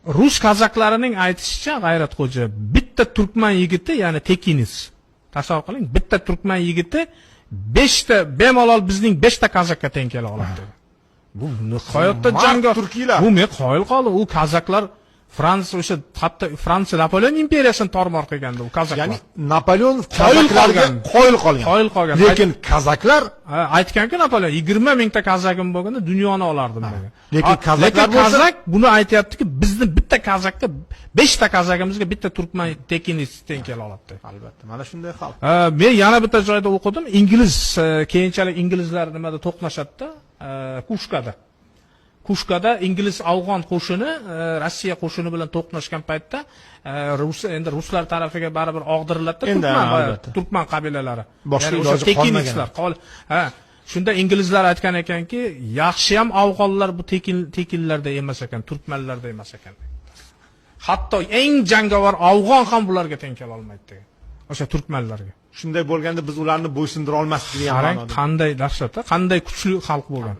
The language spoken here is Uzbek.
Rus kazaklarining aytishicha, G'ayratxo'ja, bitta turkman yigiti, ya'ni tekinis. Tasavvur qiling, bitta turkman yigiti 5 ta bemalol bizning 5 ta kazakka teng kela oladi. Bu nihoyatda jangovar turkiylar. Bu men qoyil qoldim. U kazaklar Fransiya o'sha hatto Fransiya Napoleon imperiyasini tormor qilganda u kazaklar. Ya'ni Napoleon kazaklarga qoyil qolgan. Qoyil qolgan. Lekin kazaklar aytganki Napoleon 20 mingta kazagim bo'lganda dunyoni olardim degan. Lekin kazaklar kazak buni aytayaptiki, bizni bitta kazakka 5 ta kazagimizga bitta turkman tekinist teng kela oladi. Albatta, mana shunday xalq. Men yana bitta joyda o'qidim. Ingliz keyinchalik inglizlar nimada to'qnashadi-da, Kushkada ingliz afg'on qo'shini Rossiya qo'shini bilan to'qnashgan paytda endi ruslar tarafiga baribir og'diriladida turkman qabilalari. Boshqa iloji qolmagan. Shunda inglizlar aytgan ekanki, yaxshi ham afg'onlar bu tekinlarda emas ekan, turkmanlarda emas ekan. Hatto eng jangovar afg'on ham bularga teng kela olmaydi degan. O'sha turkmanlarga. Shunday bo'lganda biz ularni bo'ysundira olmasdik degan ma'noda. Qanday dahshat, qanday kuchli xalq bo'lgan.